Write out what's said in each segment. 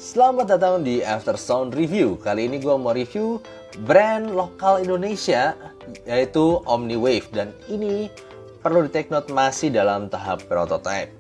Selamat datang di After Sound Review. Kali ini gue mau review brand lokal Indonesia, yaitu Omniwave. Dan ini perlu di take note masih dalam tahap prototype.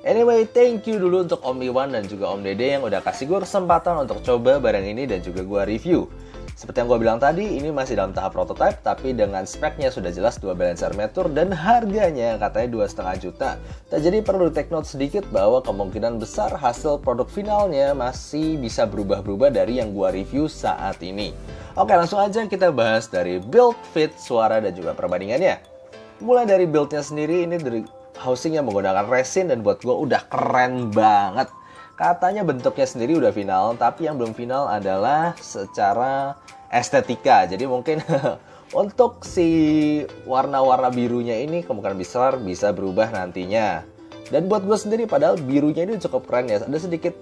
Anyway, thank you dulu untuk Omni1 dan juga Om Dede yang udah kasih gue kesempatan untuk coba barang ini dan juga gue review. Seperti yang gue bilang tadi, ini masih dalam tahap prototype, tapi dengan speknya sudah jelas 2 balancer meter dan harganya katanya 2,5 juta. Jadi perlu di take note sedikit bahwa kemungkinan besar hasil produk finalnya masih bisa berubah-berubah dari yang gue review saat ini. Oke, langsung aja kita bahas dari build, fit, suara, dan juga perbandingannya. Mulai dari buildnya sendiri, ini dari housing yang menggunakan resin dan buat gue udah keren banget. Katanya bentuknya sendiri udah final, tapi yang belum final adalah secara estetika. Jadi mungkin untuk si warna-warna birunya ini kemungkinan besar bisa berubah nantinya. Dan buat gue sendiri padahal birunya ini cukup keren ya. Ada sedikit,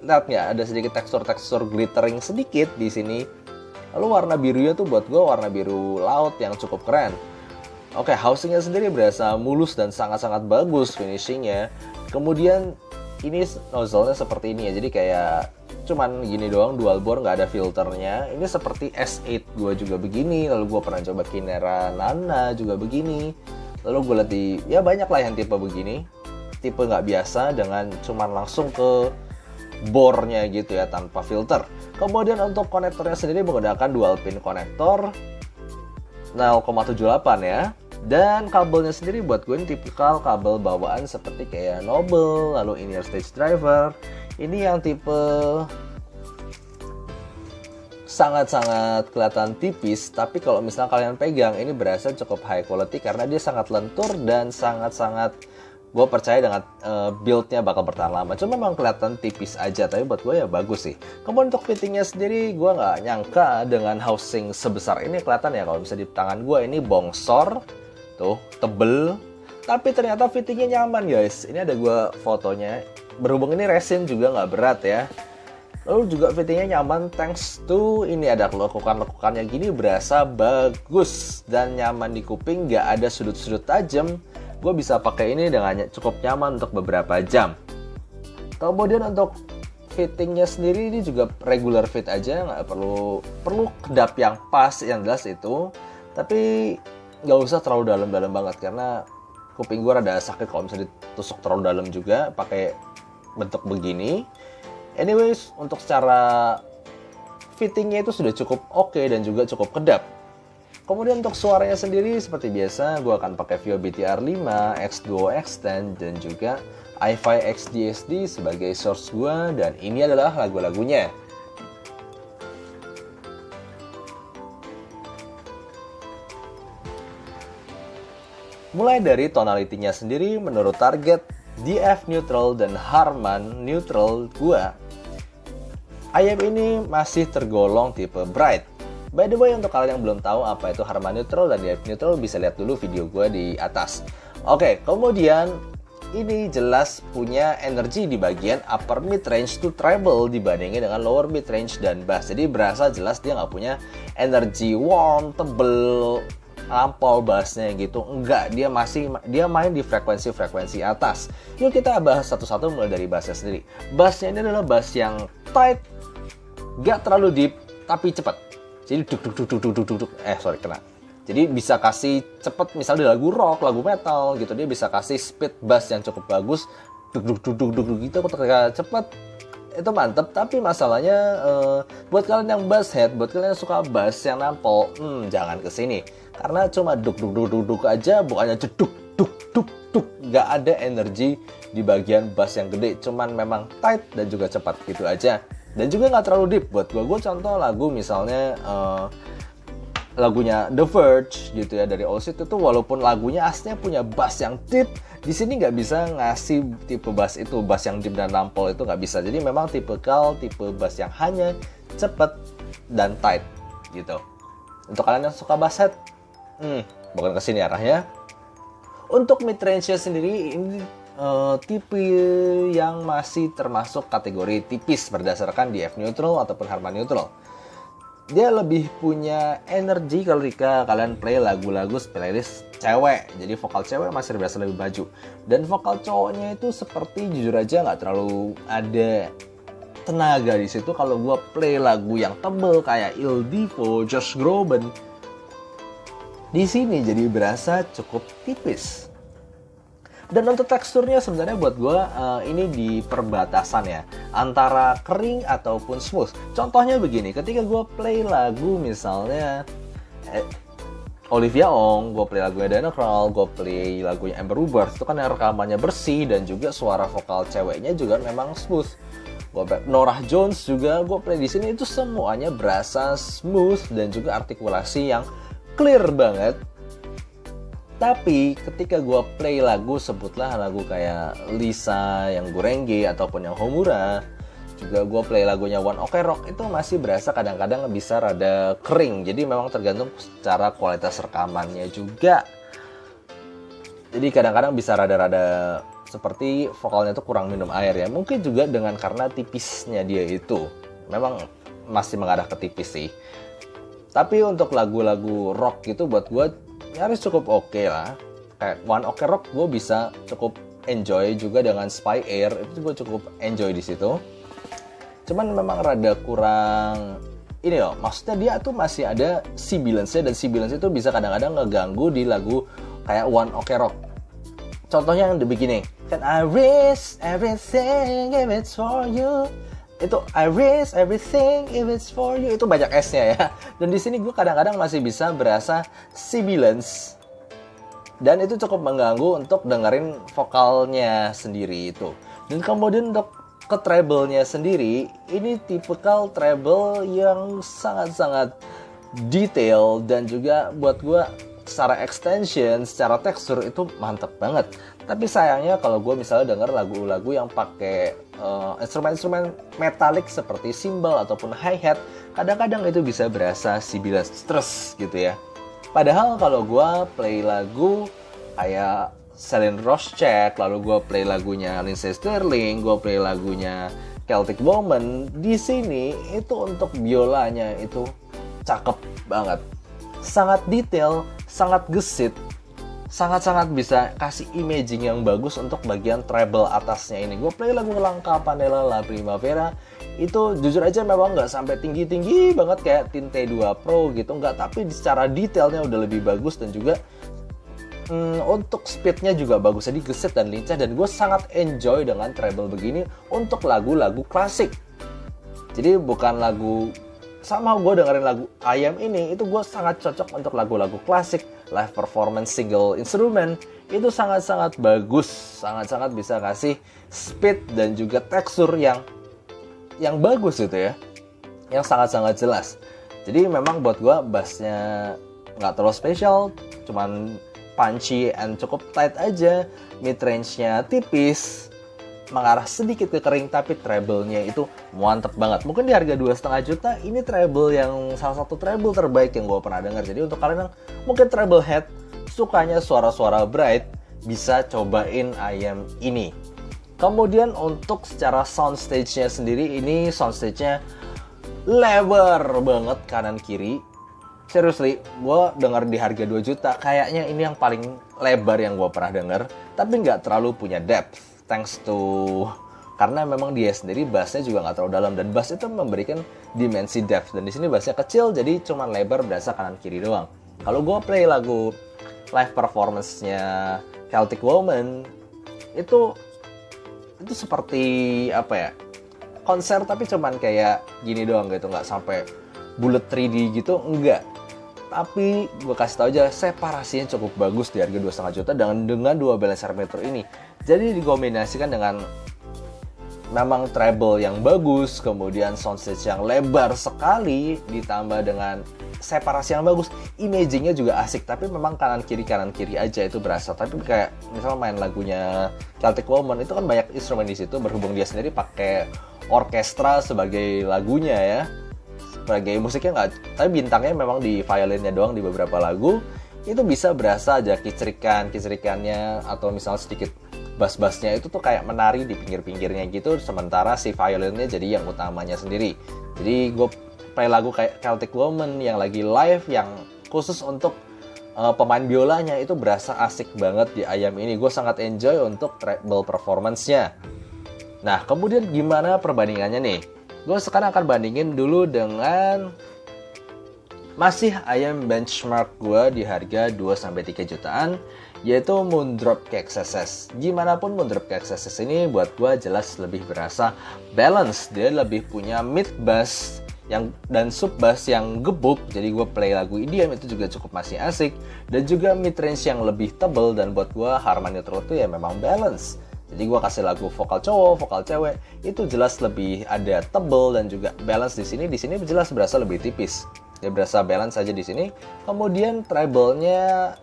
lihat nggak? Ada sedikit tekstur-tekstur glittering sedikit di sini. Lalu warna birunya tuh buat gue warna biru laut yang cukup keren. Oke, housingnya sendiri berasa mulus dan sangat-sangat bagus finishingnya. Kemudian ini nozzle-nya seperti ini ya, jadi kayak cuman gini doang, dual bore, nggak ada filternya. Ini seperti S8 gue juga begini, lalu gue pernah coba Kinera Nana juga begini. Lalu gue lihat di, ya banyak lah yang tipe begini, tipe nggak biasa dengan cuman langsung ke bore-nya gitu ya, tanpa filter. Kemudian untuk konektornya sendiri menggunakan dual pin konektor 0,78 ya. Dan kabelnya sendiri buat gue ini tipikal kabel bawaan seperti kayak Noble, lalu in-ear stage driver. Ini yang tipe sangat-sangat kelihatan tipis, tapi kalau misalnya kalian pegang ini berasa cukup high quality karena dia sangat lentur dan sangat-sangat, gue percaya dengan build-nya bakal bertahan lama. Cuma memang kelihatan tipis aja, tapi buat gue ya bagus sih. Kemudian untuk fittingnya sendiri, gue nggak nyangka dengan housing sebesar ini. Kelihatan ya kalau bisa di tangan gue ini bongsor, tuh tebel. Tapi ternyata fittingnya nyaman guys. Ini ada gue fotonya. Berhubung ini resin juga nggak berat ya. Lalu juga fittingnya nyaman thanks to ini ada lekukan-lekukannya gini, berasa bagus dan nyaman di kuping, nggak ada sudut-sudut tajam. Gue bisa pakai ini dengan cukup nyaman untuk beberapa jam. Kemudian untuk fittingnya sendiri ini juga regular fit aja, nggak perlu kedap yang pas, yang jelas itu. Tapi nggak usah terlalu dalam-dalam banget karena kuping gue rada sakit kalau misalnya ditusuk terlalu dalam juga pakai bentuk begini. Anyways, untuk secara fittingnya itu sudah cukup oke dan juga cukup kedap. Kemudian untuk suaranya sendiri seperti biasa gue akan pakai Vio BTR5, X2 X10 dan juga iFi XDSD sebagai source gue, dan ini adalah lagu-lagunya. Mulai dari tonalitinya sendiri menurut target DF neutral dan Harman neutral gue, IM ini masih tergolong tipe bright. By the way, untuk kalian yang belum tahu apa itu Harman neutral dan DF neutral, bisa lihat dulu video gue di atas. Oke, kemudian ini jelas punya energi di bagian upper mid range to treble dibandingin dengan lower mid range dan bass. Jadi berasa jelas dia nggak punya energi warm, tebel, lampau bassnya gitu. Enggak, dia main di frekuensi atas. Yuk kita bahas satu-satu mulai dari bassnya sendiri. Bassnya ini adalah bass yang tight, nggak terlalu deep, tapi cepat. Jadi kena. Jadi bisa kasih cepet misalnya di lagu rock, lagu metal gitu, dia bisa kasih speed bass yang cukup bagus, gitu ketika cepet itu mantep. Tapi masalahnya buat kalian yang bass head, buat kalian yang suka bass yang nampol, jangan kesini karena cuma duk aja, bukannya jeduk duk, nggak ada energi di bagian bass yang gede, cuman memang tight dan juga cepat gitu aja. Dan juga nggak terlalu deep buat gue contoh lagu misalnya lagunya The Verge gitu ya dari All Seat itu, walaupun lagunya aslinya punya bass yang deep, di sini nggak bisa ngasih tipe bass itu, bass yang deep dan nampol itu nggak bisa. Jadi memang tipe bass yang hanya cepet dan tight gitu. Untuk kalian yang suka bass head, bukan kesini arahnya. Untuk mid range-nya sendiri ini tipe yang masih termasuk kategori tipis berdasarkan DF neutral ataupun Harman neutral. Dia lebih punya energi ketika kalian play lagu-lagu playlist cewek. Jadi vokal cewek masih berasa lebih maju. Dan vokal cowoknya itu seperti jujur aja nggak terlalu ada tenaga di situ. Kalau gue play lagu yang tebel kayak Il Divo, Josh Groban, di sini jadi berasa cukup tipis. Dan untuk teksturnya sebenarnya buat gue ini di perbatasan ya, antara kering ataupun smooth. Contohnya begini, ketika gue play lagu misalnya Olivia Ong, gue play lagunya Diana Krall, gue play lagunya Amber Rubers, itu kan yang rekamannya bersih dan juga suara vokal ceweknya juga memang smooth. Norah Jones juga gue play di sini, itu semuanya berasa smooth dan juga artikulasi yang clear banget. Tapi ketika gue play lagu, sebutlah lagu kayak Lisa yang Gurenge ataupun yang Homura, juga gue play lagunya One Ok Rock, itu masih berasa kadang-kadang bisa rada kering. Jadi memang tergantung secara kualitas rekamannya juga. Jadi kadang-kadang bisa rada-rada seperti vokalnya tuh kurang minum air ya. Mungkin juga dengan karena tipisnya dia itu. Memang masih mengarah ke tipis sih. Tapi untuk lagu-lagu rock gitu buat gue nyaris cukup oke lah. Kayak One Ok Rock gue bisa cukup enjoy, juga dengan Spy Air itu gue cukup enjoy di situ. Cuman memang rada kurang ini loh, maksudnya dia tuh masih ada sibilance-nya, dan sibilance itu bisa kadang-kadang ngeganggu di lagu kayak One Ok Rock. Contohnya yang the beginning, kan I risk everything if it's for you. Itu I risk everything if it's for you, itu banyak S-nya ya. Dan di sini gue kadang-kadang masih bisa berasa sibilance, dan itu cukup mengganggu untuk dengerin vokalnya sendiri itu. Dan kemudian untuk ke treble-nya sendiri, ini tipikal treble yang sangat-sangat detail, dan juga buat gue secara extension, secara tekstur itu mantep banget. Tapi sayangnya kalau gue misalnya denger lagu-lagu yang pakai instrumen-instrumen metalik seperti cymbal ataupun hi-hat, kadang-kadang itu bisa berasa sibilance stress gitu ya. Padahal kalau gue play lagu kayak Celine Roschek, lalu gue play lagunya Lindsey Stirling, gue play lagunya Celtic Woman, di sini itu untuk biolanya itu cakep banget. Sangat detail, sangat gesit, sangat-sangat bisa kasih imaging yang bagus untuk bagian treble atasnya ini. Gue play lagu La Campanella La Primavera, itu jujur aja memang nggak sampai tinggi-tinggi banget kayak Tinte 2 Pro gitu, nggak, tapi secara detailnya udah lebih bagus, dan juga untuk speednya juga bagus, jadi gesit dan lincah, dan gue sangat enjoy dengan treble begini untuk lagu-lagu klasik. Jadi bukan lagu, sama gue dengerin lagu Ayam ini, itu gue sangat cocok untuk lagu-lagu klasik, live performance single instrument, itu sangat-sangat bagus, sangat-sangat bisa kasih speed dan juga tekstur yang bagus gitu ya, yang sangat-sangat jelas. Jadi memang buat gue bassnya nggak terlalu spesial, cuman punchy and cukup tight aja, mid range-nya tipis, mengarah sedikit ke kering, tapi treble-nya itu mantep banget. Mungkin di harga 2,5 juta, ini treble yang salah satu treble terbaik yang gue pernah dengar. Jadi untuk kalian yang mungkin treble head, sukanya suara-suara bright, bisa cobain Ayam ini. Kemudian untuk secara soundstage-nya sendiri, ini soundstage-nya lebar banget kanan kiri. Seriously, gue denger di harga 2 juta, kayaknya ini yang paling lebar yang gue pernah denger, tapi nggak terlalu punya depth, thanks to, karena memang dia sendiri bassnya juga nggak terlalu dalam, dan bass itu memberikan dimensi depth, dan di sini bassnya kecil, jadi cuma lebar berasa kanan kiri doang. Kalau gue play lagu live performance-nya Celtic Woman, itu seperti apa ya, konser tapi cuman kayak gini doang gitu, nggak sampai bullet 3D gitu, enggak. Tapi gue kasih tau aja, separasinya cukup bagus di harga 2,5 juta dengan dua balancer metro ini. Jadi dikombinasikan dengan memang treble yang bagus, kemudian soundstage yang lebar sekali, ditambah dengan separasi yang bagus, imagingnya juga asik. Tapi memang kanan kiri aja itu berasa. Tapi kayak misalnya main lagunya Celtic Woman, itu kan banyak instrumen di situ, berhubung dia sendiri pakai orkestra sebagai lagunya ya, sebagai musiknya nggak, tapi bintangnya memang di violinnya doang di beberapa lagu, itu bisa berasa aja kicerikannya, atau misalnya sedikit bass-bassnya itu tuh kayak menari di pinggir-pinggirnya gitu, sementara si violinnya jadi yang utamanya sendiri. Jadi gue play lagu kayak Celtic Woman yang lagi live, yang khusus untuk pemain biolanya, itu berasa asik banget di Ayam ini. Gue sangat enjoy untuk treble performance-nya. Nah, kemudian gimana perbandingannya nih? Gue sekarang akan bandingin dulu dengan masih ayam benchmark gue di harga 2-3 jutaan, yaitu Moondrop KXSS. Gimana pun Moondrop KXSS ini buat gue jelas lebih berasa balance. Dia lebih punya mid bass dan sub bass yang gebuk, jadi gue play lagu EDM itu juga cukup masih asik. Dan juga mid range yang lebih tebel, dan buat gue harmony neutral itu ya memang balance. Jadi gue kasih lagu vokal cowok, vokal cewek itu jelas lebih ada tebel dan juga balance di sini. Di sini jelas berasa lebih tipis. Dia berasa balance aja di sini. Kemudian treble-nya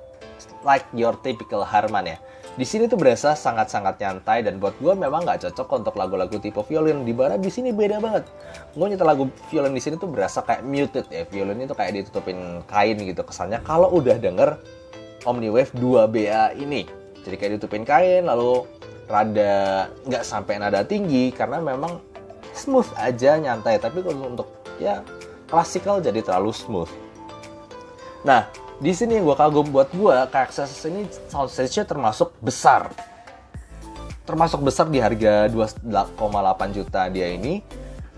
like your typical Harman ya. Di sini tuh berasa sangat-sangat nyantai, dan buat gue memang nggak cocok untuk lagu-lagu tipe violin. Di mana di sini beda banget. Gue nyetel lagu violin di sini tuh berasa kayak muted ya. Violin itu kayak ditutupin kain gitu kesannya. Kalau udah denger Omniwave 2BA ini, jadi kayak ditutupin kain, lalu rada nggak sampai nada tinggi karena memang smooth aja, nyantai. Tapi kalau untuk ya klasikal jadi terlalu smooth. Nah, di sini yang gue kagum buat gue, KXSS ini soundstage-nya termasuk besar. Termasuk besar di harga 2,8 juta dia ini.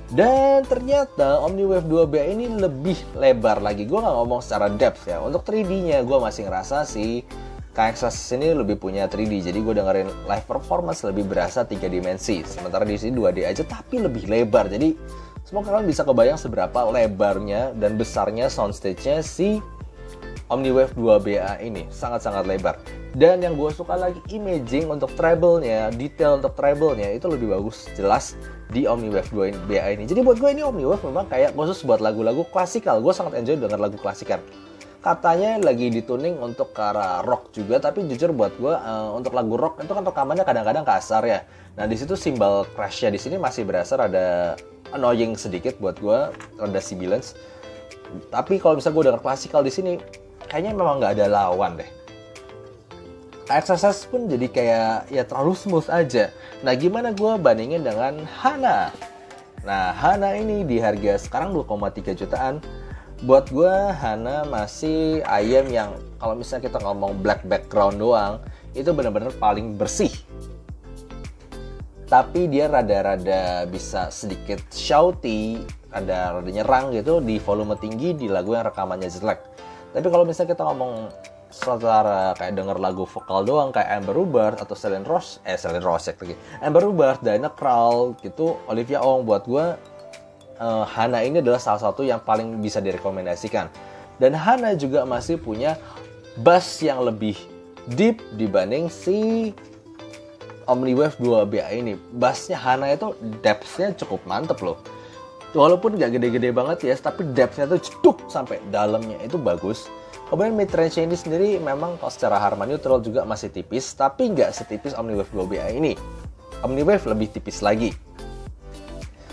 Dan ternyata Omniwave 2BA ini lebih lebar lagi. Gue nggak ngomong secara depth ya. Untuk 3D-nya gue masih ngerasa sih KXSS ini lebih punya 3D. Jadi gue dengerin live performance lebih berasa 3 dimensi. Sementara di sini 2D aja tapi lebih lebar. Jadi semoga kalian bisa kebayang seberapa lebarnya dan besarnya soundstage-nya si Omniwave 2BA ini. Sangat-sangat lebar. Dan yang gue suka lagi, imaging untuk treble-nya, detail untuk treble-nya itu lebih bagus, jelas di Omniwave 2BA ini. Jadi buat gue ini Omniwave memang kayak khusus buat lagu-lagu klasikal. Gue sangat enjoy denger lagu klasikan. Katanya lagi dituning untuk ke arah rock juga, tapi jujur buat gue untuk lagu rock itu kan rekamannya kadang-kadang kasar ya. Nah di situ cymbal crash-nya di sini masih berasa rada annoying sedikit buat gue, rada sibilance. Tapi kalau misalnya gue denger klasikal di sini, kayaknya memang nggak ada lawan deh. KXSS pun jadi kayak ya terlalu smooth aja. Nah gimana gue bandingin dengan Hana? Nah Hana ini di harga sekarang 2,3 jutaan. Buat gue Hana masih ayam yang kalau misalnya kita ngomong black background doang, itu benar-benar paling bersih. Tapi dia rada-rada bisa sedikit shouty, rada nyerang gitu di volume tinggi di lagu yang rekamannya jelek. Tapi kalau misalnya kita ngomong secara kayak denger lagu vokal doang kayak Amber Rubart atau Celine Rosek lagi, Amber Rubart, Diana Krall gitu, Olivia Ong, buat gue Hana ini adalah salah satu yang paling bisa direkomendasikan. Dan Hana juga masih punya bass yang lebih deep dibanding si Omniwave 2BA ini. Bassnya Hana itu depth-nya cukup mantep loh. Walaupun nggak gede-gede banget ya, tapi depth-nya tuh ceduk sampai dalamnya itu bagus. Kemudian mid range ini sendiri memang kalau secara harmony neutral juga masih tipis, tapi nggak setipis Omniwave 2BA ini. Omniwave lebih tipis lagi.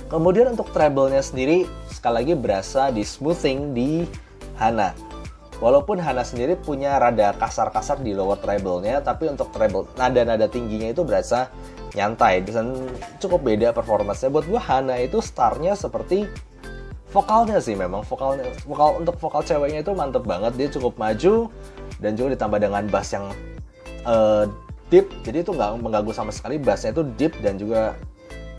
Kemudian untuk treble-nya sendiri sekali lagi berasa di smoothing di Hana. Walaupun Hana sendiri punya rada kasar-kasar di lower treble-nya, tapi untuk treble nada-nada tingginya itu berasa nyantai dan cukup beda performance-nya. Buat gue Hana itu startnya seperti vokalnya sih, memang vokal untuk vokal ceweknya itu mantep banget. Dia cukup maju dan juga ditambah dengan bass yang deep, jadi itu nggak mengganggu sama sekali. Bassnya itu deep dan juga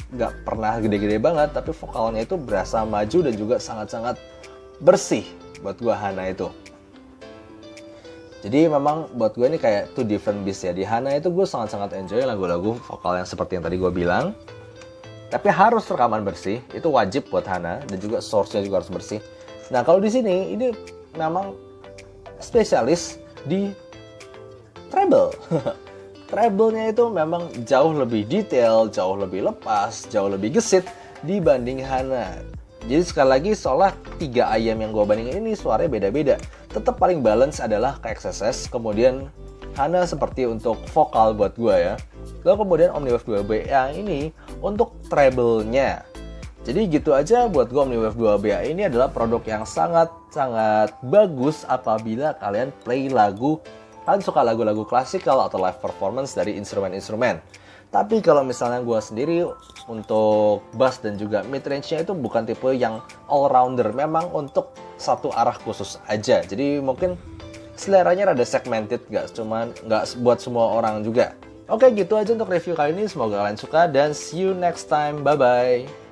nggak pernah gede-gede banget, tapi vokalnya itu berasa maju dan juga sangat-sangat bersih buat gue Hana itu. Jadi memang buat gue ini kayak two different beast ya. Di Hana itu gue sangat-sangat enjoy lagu-lagu vokal yang seperti yang tadi gue bilang. Tapi harus rekaman bersih, itu wajib buat Hana, dan juga source-nya juga harus bersih. Nah kalau di sini ini memang spesialis di treble. Treble-nya itu memang jauh lebih detail, jauh lebih lepas, jauh lebih gesit dibanding Hana. Jadi sekali lagi seolah 3 ayam yang gue bandingin ini suaranya beda-beda. Tetap paling balance adalah KXSS, kemudian Hana seperti untuk vokal buat gue ya. Lalu kemudian Omniwave 2BA ini untuk treble-nya. Jadi gitu aja buat gue Omniwave 2BA ini adalah produk yang sangat-sangat bagus apabila kalian play lagu, kalian suka lagu-lagu klasikal atau live performance dari instrumen-instrumen. Tapi kalau misalnya gue sendiri untuk bass dan juga mid range-nya itu bukan tipe yang all-rounder. Memang untuk satu arah khusus aja. Jadi mungkin seleranya rada segmented, nggak buat semua orang juga. Oke, gitu aja untuk review kali ini. Semoga kalian suka dan see you next time. Bye-bye.